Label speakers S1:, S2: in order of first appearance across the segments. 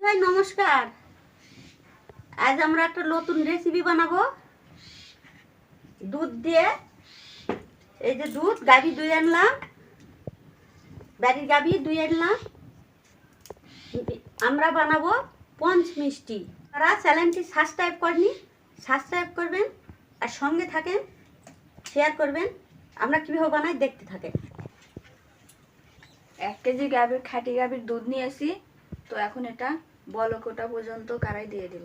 S1: ভাই নমস্কার। আজ আমরা একটা নতুন রেসিপি বানাবো দুধ দিয়ে। এই যে দুধ গাভী দুই আনলাম, বাড়ির গাভী দুই আনলাম। আমরা বানাবো পঞ্চ মিষ্টি। তারা চ্যানেলটি সাবস্ক্রাইব করেনি, সাবস্ক্রাইব করবেন আর সঙ্গে থাকেন, শেয়ার করবেন। আমরা কীভাবে বানাই দেখতে থাকেন।
S2: 1 কেজি গাভীর খাঁটি গাভীর দুধ নিয়েছি। তো এখন এটা বলকটা পর্যন্ত কড়াই দিয়ে দেব।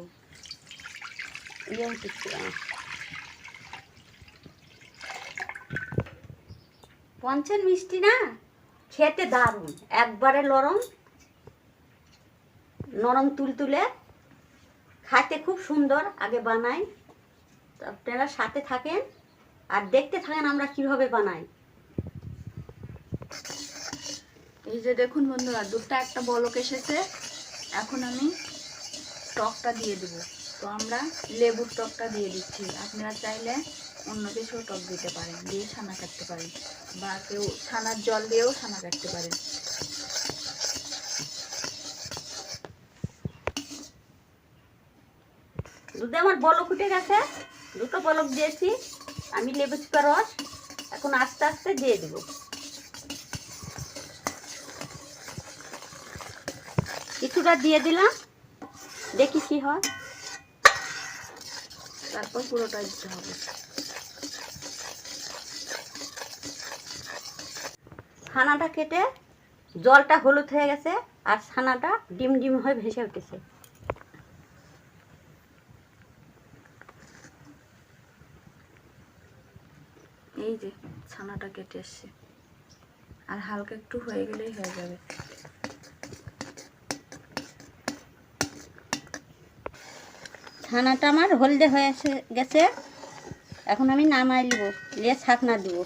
S1: পঞ্চের মিষ্টি না খেতে দারুণ, একবারে নরম নরম তুলতুলে, খাইতে খুব সুন্দর। আগে বানাই, আপনারা সাথে থাকেন আর দেখতে থাকেন আমরা কিভাবে বানাই।
S2: এই যে দেখুন বন্ধুরা, দুধটা একটা বলক এসেছে। এখন আমি টকটা দিয়ে দেব। তো আমরা লেবুর টকটা দিয়ে দিচ্ছি। আপনারা চাইলে অন্য কিছু টক দিতে পারেন, দিয়ে ছানা কাটতে পারেন, বা কেউ ছানার জল দিয়েও ছানা কাটতে পারেন।
S1: দুধে আমার বলক উঠে গেছে, দুটো বলক দিয়েছি আমি। লেবু চিপা রস এখন আস্তে আস্তে দিয়ে দেব। কিছুটা দিয়ে দিলাম, দেখি কি হয়,
S2: তারপর পুরোটা দিতে হবে।
S1: ছানাটা কেটে জলটা হলুদ হয়ে গেছে আর ছানাটা ডিম ডিম হয়ে ভেসে উঠেছে।
S2: এই যে ছানাটা কেটে এসছে, আর হালকা একটু হয়ে গেলেই হয়ে যাবে।
S1: ছানাটা আমার হলদে হয়ে গেছে। এখন আমি নামাই নিব, নিয়ে ছাকনা দিব।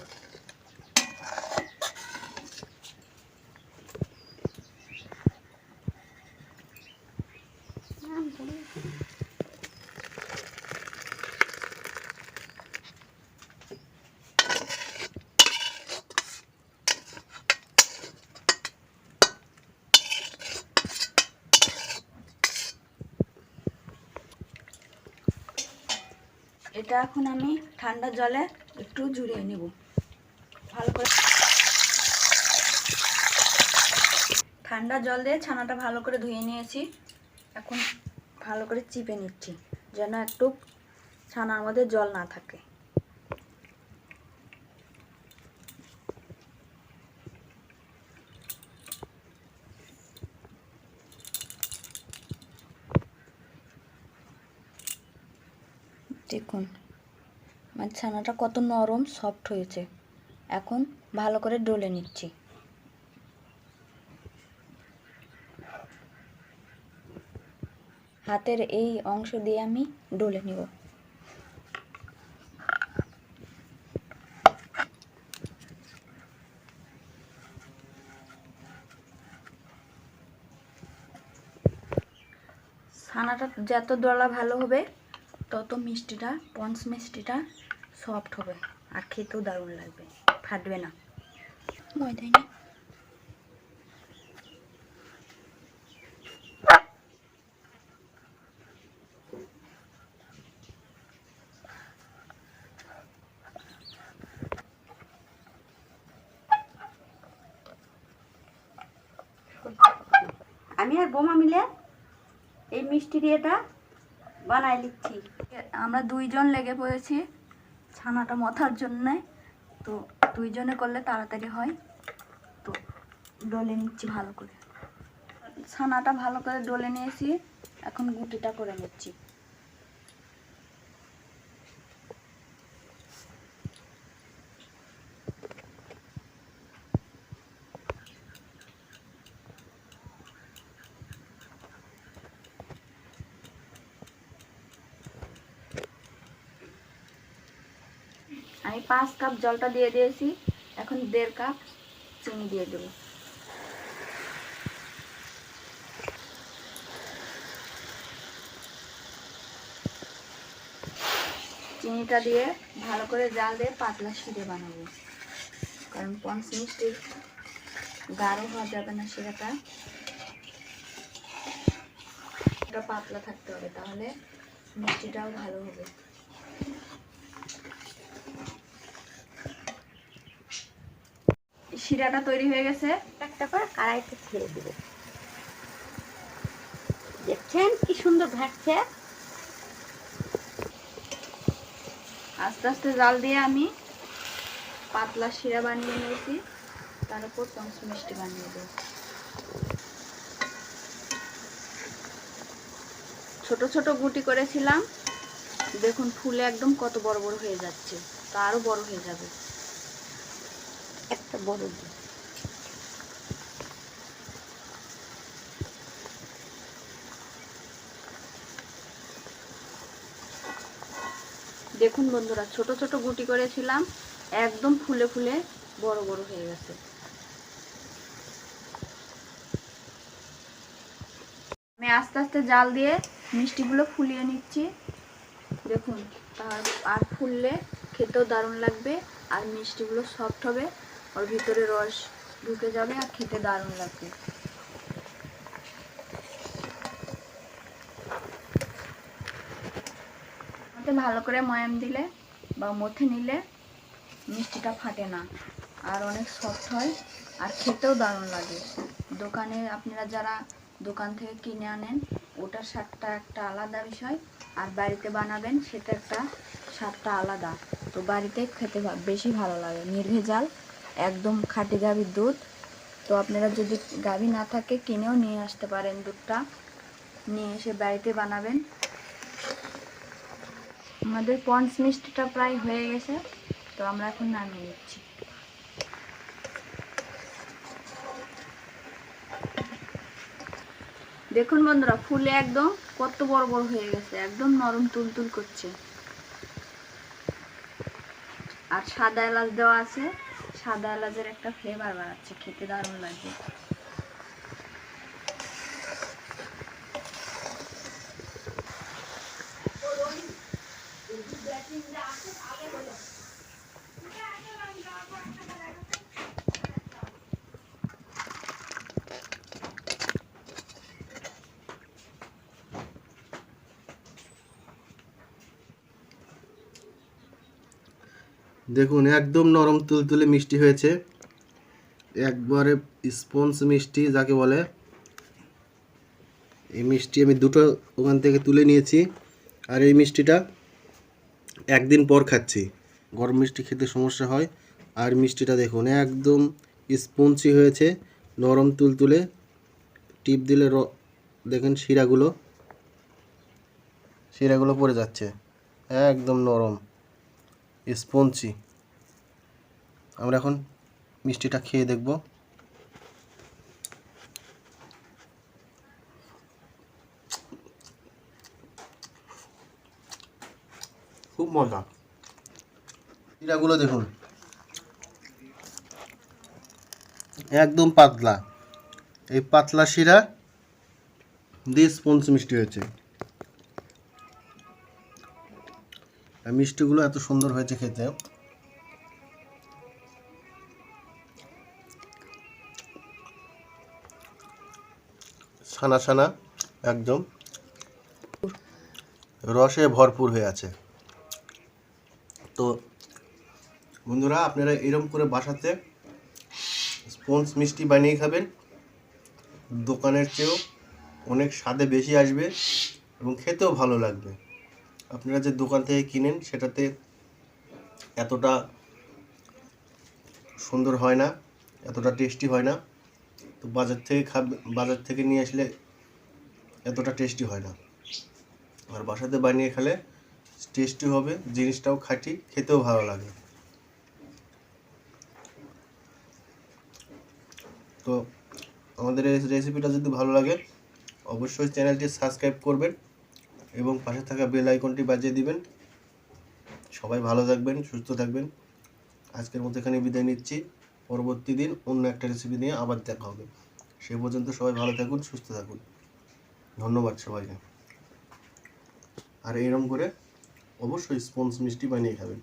S2: এটা এখন আমি ঠান্ডা জলে একটু ঝরিয়ে নেব ভালো করে। ঠান্ডা জল দিয়ে ছানাটা ভালো করে ধুয়ে নিয়েছি। এখন ভালো করে চিপে নিচ্ছি, যেন একটু ছানার মধ্যে জল না থাকে। দেখুন আমার ছানাটা কত নরম সফট হয়েছে। এখন ভালো করে ডলে নিচ্ছি। হাতের এই অংশ দিয়ে আমি ডলে নিব। ছানাটা যত ডলা ভালো হবে তত মিষ্টিটা, পঞ্চ মিষ্টিটা সফট হবে আর খেতেও দারুণ লাগবে, ফাটবে না। ময়দাই না
S1: আমি আর বোমা মিলে এই মিষ্টি দিয়েটা বানাই নিচ্ছি।
S2: আমরা দুইজন লেগে পড়েছি ছানাটা মথার জন্যে। তো দুইজনে করলে তাড়াতাড়ি হয়। তো ডলে নিচ্ছি ভালো করে। ছানাটা ভালো করে ডলে নিয়েছি, এখন গুটিটা করে নিচ্ছি। আমি 5 কাপ জলটা দিয়ে দিয়েছি। এখন 1.5 কাপ চিনি দিয়ে দেব। চিনিটা দিয়ে ভালো করে জাল দিয়ে পাতলা শিরে বানাবো, কারণ পঞ্চ মিষ্টির গাঢ় হওয়া যাবে না শিরাটা। এটা পাতলা থাকতে হবে, তাহলে মিষ্টিটাও ভালো হবে। শিরাটা তৈরি হয়ে গেছে,
S1: একটা করে কড়াইতে ছেড়ে দেবো। দেখছেন কি সুন্দর ভাসছে।
S2: আস্তে আস্তে জাল দিয়ে আমি পাতলা শিরা বানিয়ে নিয়েছি, তার উপর পঞ্চ মিষ্টি বানিয়ে দেব। ছোট ছোট গুটি করেছিলাম, দেখুন ফুলে একদম কত বড় বড় হয়ে যাচ্ছে, তা আরো বড় হয়ে যাবে।
S1: একটা বড় দিই।
S2: দেখুন বন্ধুরা, ছোট ছোট গুটি করেছিলাম, একদম ফুলে ফুলে বড় বড় হয়ে গেছে। আমি আস্তে আস্তে জাল দিয়ে মিষ্টিগুলো ফুলিয়ে নিচ্ছি। দেখুন, আর ফুললে খেতেও দারুণ লাগবে, আর মিষ্টিগুলো সফট হবে, ওর ভিতরে রস ঢুকে যাবে আর খেতে দারুণ লাগবে। ভালো করে ময়াম দিলে বা মথে নিলে মিষ্টিটা ফাটে না, আর অনেক সফট হয়, আর খেতেও দারুণ লাগে। দোকানে আপনারা যারা দোকান থেকে কিনে আনেন, ওটার স্বাদটা একটা আলাদা বিষয়, আর বাড়িতে বানাবেন সেটা একটা স্বাদটা আলাদা। তো বাড়িতে খেতে বেশি ভালো লাগে, নির্ভেজাল, একদম খাঁটি গাভীর দুধ। তো আপনারা যদি গাভী না থাকে কিনেও নিয়ে আসতে পারেন, দুধটা নিয়ে এসে বাড়িতে বানাবেন। আমাদের পঞ্চ মিষ্টিটা প্রায় হয়ে গেছে, তো আমরা এখন নামিয়ে নিচ্ছি। দেখুন বন্ধুরা, ফুলে একদম কত বড় বড় হয়ে গেছে, একদম নরম তুলতুল করছে। আর সাদা এলাচ দেওয়া আছে, সাদা এলাচের একটা ফ্লেভার বাড়াচ্ছে, খেতে দারুণ লাগবে।
S3: দেখুন একদম নরম তুলতুলে মিষ্টি হয়েছে, একবারে স্পঞ্জ মিষ্টি যাকে বলে। এই মিষ্টি আমি দুটো ওখান থেকে তুলে নিয়েছি, আর এই মিষ্টিটা একদিন পর খাচ্ছি। গরম মিষ্টি খেতে সমস্যা হয়। আর মিষ্টিটা দেখুন একদম স্পঞ্জি হয়েছে, নরম তুলতুলে, টিপ দিলে দেখেন শিরাগুলো শিরাগুলো পড়ে যাচ্ছে, একদম নরম স্পঞ্জি। আমরা এখন মিষ্টিটা খেয়ে দেখব। খুব মজা। শিরাগুলো দেখুন একদম পাতলা, এই পাতলা শিরা দিয়ে স্পঞ্জ মিষ্টি হয়েছে। আর মিষ্টিগুলো এত সুন্দর হয়েছে খেতে, ছানা ছানা, একদম রসে ভরপুর হয়ে আছে। তো বন্ধুরা, আপনারা এরকম করে বাসাতে স্পঞ্জ মিষ্টি বানিয়ে খাবেন, দোকানের চেয়েও অনেক স্বাদে বেশি আসবে এবং খেতেও ভালো লাগবে। আপনারা যে দোকান থেকে কিনেন সেটাতে এতটা সুন্দর হয় না, এতটা টেস্টি হয় না। তো বাজার থেকে নিয়ে আসলে এতটা টেস্টি হয় না, আর বাসাতে বানিয়ে খেলে টেস্টি হবে, জিনিসটাও খাঁটি, খেতেও ভালো লাগে। তো আমাদের এই রেসিপিটা যদি ভালো লাগে অবশ্যই চ্যানেলটি সাবস্ক্রাইব করবেন এবং পাশে থাকা বেল আইকনটি বাজিয়ে দিবেন। সবাই ভালো থাকবেন, সুস্থ থাকবেন। আজকের মতো এখানে বিদায় নিচ্ছি। পরবর্তী দিন অন্য একটা রেসিপি নিয়ে আবার দেখা হবে। সে পর্যন্ত সবাই ভালো থাকুন, সুস্থ থাকুন। ধন্যবাদ সবাইকে। আর এরকম করে অবশ্যই স্পঞ্জ মিষ্টি বানিয়ে খাবেন।